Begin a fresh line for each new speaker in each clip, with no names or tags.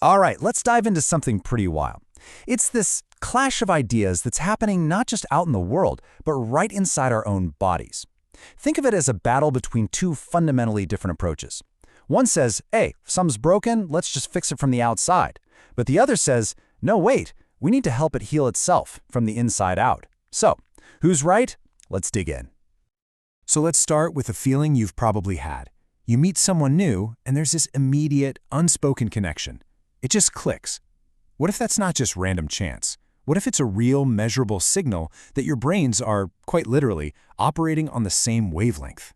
All right, let's dive into something pretty wild. It's this clash of ideas that's happening not just out in the world, but right inside our own bodies. Think of it as a battle between two fundamentally different approaches. One says, hey, if something's broken, let's just fix it from the outside. But the other says, no, wait, we need to help it heal itself from the inside out. So, who's right? Let's dig in. So let's start with a feeling you've probably had. You meet someone new, and there's this immediate, unspoken connection. It just clicks. What if that's not just random chance? What if it's a real, measurable signal that your brains are, quite literally, operating on the same wavelength?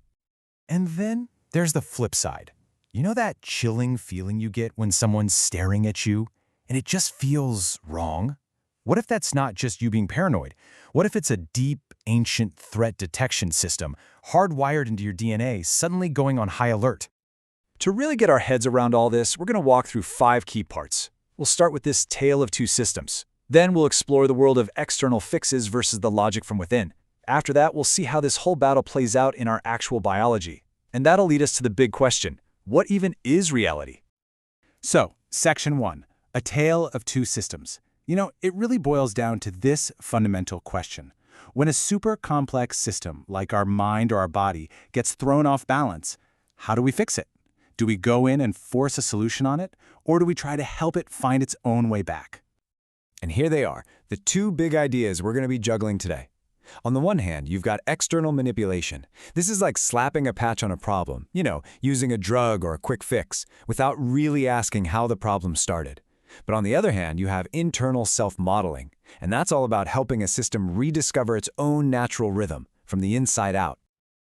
And then there's the flip side. You know that chilling feeling you get when someone's staring at you, and it just feels wrong? What if that's not just you being paranoid? What if it's a deep, ancient threat detection system, hardwired into your DNA, suddenly going on high alert? To really get our heads around all this, we're going to walk through 5 key parts. We'll start with this tale of two systems. Then we'll explore the world of external fixes versus the logic from within. After that, we'll see how this whole battle plays out in our actual biology. And that'll lead us to the big question: what even is reality? So, Section 1, a tale of two systems. You know, it really boils down to this fundamental question. When a super complex system, like our mind or our body, gets thrown off balance, how do we fix it? Do we go in and force a solution on it, or do we try to help it find its own way back? And here they are, the two big ideas we're going to be juggling today. On the one hand, you've got external manipulation. This is like slapping a patch on a problem, using a drug or a quick fix, without really asking how the problem started. But on the other hand, you have internal self-modeling, and that's all about helping a system rediscover its own natural rhythm from the inside out.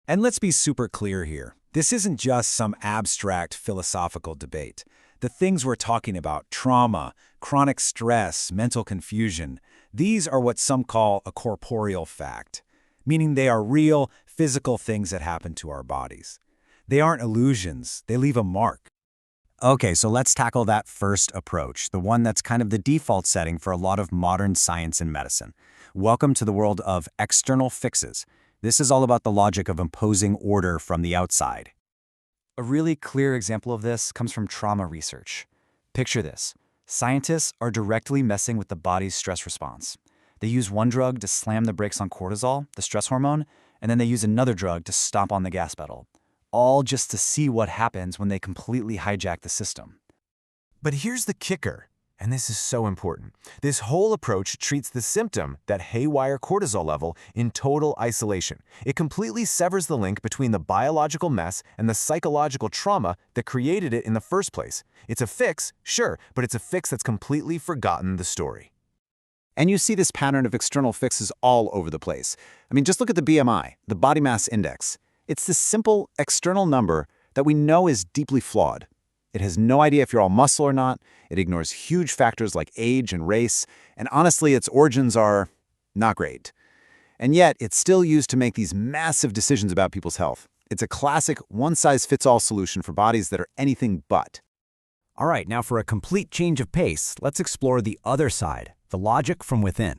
And let's be super clear here. This isn't just some abstract philosophical debate. The things we're talking about, trauma, chronic stress, mental confusion, these are what some call a corporeal fact, meaning they are real, physical things that happen to our bodies. They aren't illusions, they leave a mark. Okay, so let's tackle that first approach, the one that's kind of the default setting for a lot of modern science and medicine. Welcome to the world of external fixes. This is all about the logic of imposing order from the outside. A really clear example of this comes from trauma research. Picture this. Scientists are directly messing with the body's stress response. They use one drug to slam the brakes on cortisol, the stress hormone, and then they use another drug to stomp on the gas pedal, all just to see what happens when they completely hijack the system. But here's the kicker, and this is so important. This whole approach treats the symptom, that haywire cortisol level, in total isolation. It completely severs the link between the biological mess and the psychological trauma that created it in the first place. It's a fix, sure, but it's a fix that's completely forgotten the story. And you see this pattern of external fixes all over the place. I mean, just look at the BMI, the body mass index. It's this simple external number that we know is deeply flawed. It has no idea if you're all muscle or not. It ignores huge factors like age and race. And honestly, its origins are not great. And yet, it's still used to make these massive decisions about people's health. It's a classic one-size-fits-all solution for bodies that are anything but. All right, now for a complete change of pace, let's explore the other side, the logic from within.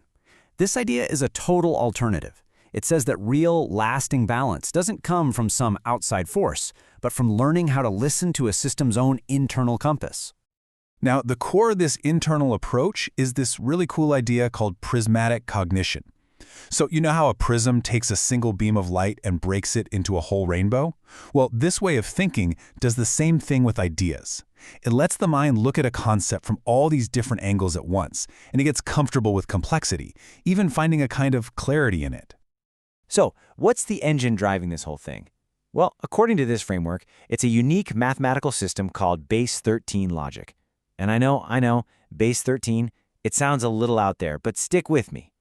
This idea is a total alternative. It says that real, lasting balance doesn't come from some outside force, but from learning how to listen to a system's own internal compass. Now, the core of this internal approach is this really cool idea called prismatic cognition. So you know how a prism takes a single beam of light and breaks it into a whole rainbow? Well, this way of thinking does the same thing with ideas. It lets the mind look at a concept from all these different angles at once, and it gets comfortable with complexity, even finding a kind of clarity in it.
So, what's the engine driving this whole thing? Well, according to this framework, it's a unique mathematical system called base 13 logic. And I know, base 13, it sounds a little out there, but stick with me.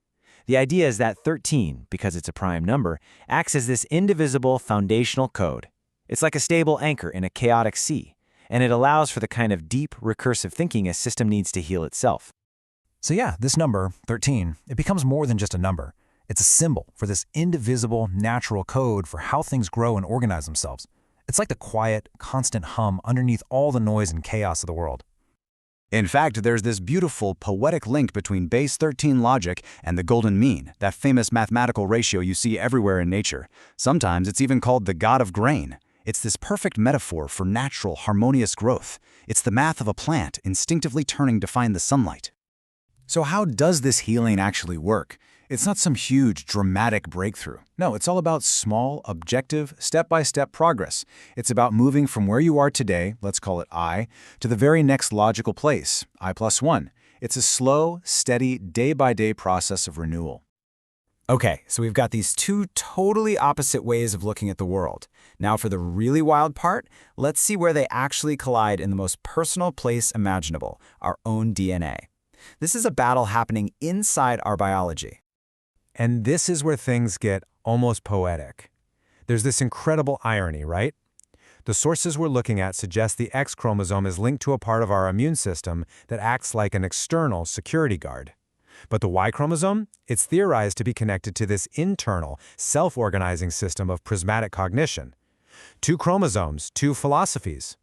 The idea is that 13, because it's a prime number, acts as this indivisible foundational code. It's like a stable anchor in a chaotic sea, and it allows for the kind of deep, recursive thinking a system needs to heal itself.
So yeah, this number, 13, it becomes more than just a number. It's a symbol for this indivisible, natural code for how things grow and organize themselves. It's like the quiet, constant hum underneath all the noise and chaos of the world. In fact, there's this beautiful, poetic link between base 13 logic and the golden mean, that famous mathematical ratio you see everywhere in nature. Sometimes it's even called the god of grain. It's this perfect metaphor for natural, harmonious growth. It's the math of a plant instinctively turning to find the sunlight. So how does this healing actually work? It's not some huge, dramatic breakthrough. No, it's all about small, objective, step-by-step progress. It's about moving from where you are today, let's call it I, to the very next logical place, I+1. It's a slow, steady, day-by-day process of renewal. Okay, so we've got these two totally opposite ways of looking at the world. Now for the really wild part, let's see where they actually collide in the most personal place imaginable, our own DNA. This is a battle happening inside our biology.
And this is where things get almost poetic. There's this incredible irony, right? The sources we're looking at suggest the X chromosome is linked to a part of our immune system that acts like an external security guard. But the Y chromosome, it's theorized to be connected to this internal, self-organizing system of prismatic cognition. Two chromosomes, two philosophies.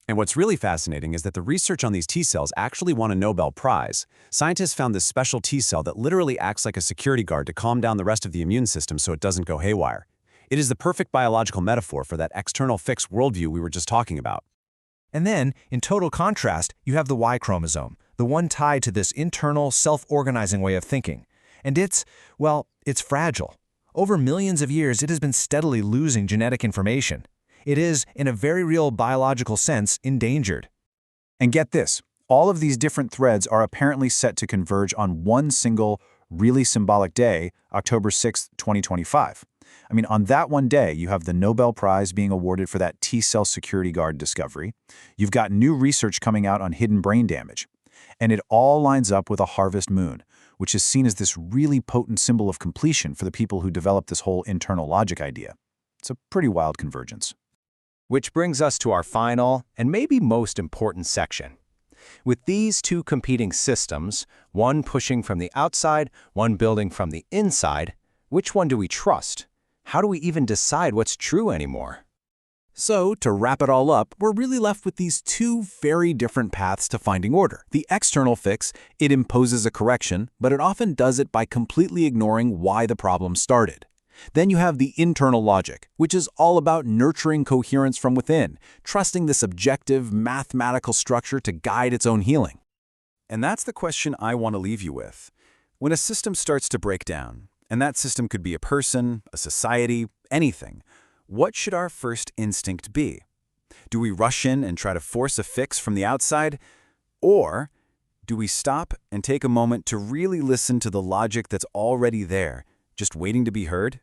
And what's really fascinating is that the research on these T cells actually won a Nobel Prize. Scientists found this special T cell that literally acts like a security guard to calm down the rest of the immune system so it doesn't go haywire. It is the perfect biological metaphor for that external fixed worldview we were just talking about.
And then, in total contrast, you have the Y chromosome, the one tied to this internal, self-organizing way of thinking. And it's fragile. Over millions of years, it has been steadily losing genetic information. It is, in a very real biological sense, endangered.
And get this, all of these different threads are apparently set to converge on one single, really symbolic day, October 6, 2025. I mean, on that one day, you have the Nobel Prize being awarded for that T-cell security guard discovery. You've got new research coming out on hidden brain damage. And it all lines up with a harvest moon, which is seen as this really potent symbol of completion for the people who developed this whole internal logic idea. It's a pretty wild convergence.
Which brings us to our final and maybe most important section. With these two competing systems, one pushing from the outside, one building from the inside, which one do we trust? How do we even decide what's true anymore?
So, to wrap it all up, we're really left with these two very different paths to finding order. The external fix, it imposes a correction, but it often does it by completely ignoring why the problem started. Then you have the internal logic, which is all about nurturing coherence from within, trusting this objective, mathematical structure to guide its own healing. And that's the question I want to leave you with. When a system starts to break down, and that system could be a person, a society, anything, what should our first instinct be? Do we rush in and try to force a fix from the outside? Or do we stop and take a moment to really listen to the logic that's already there, just waiting to be heard?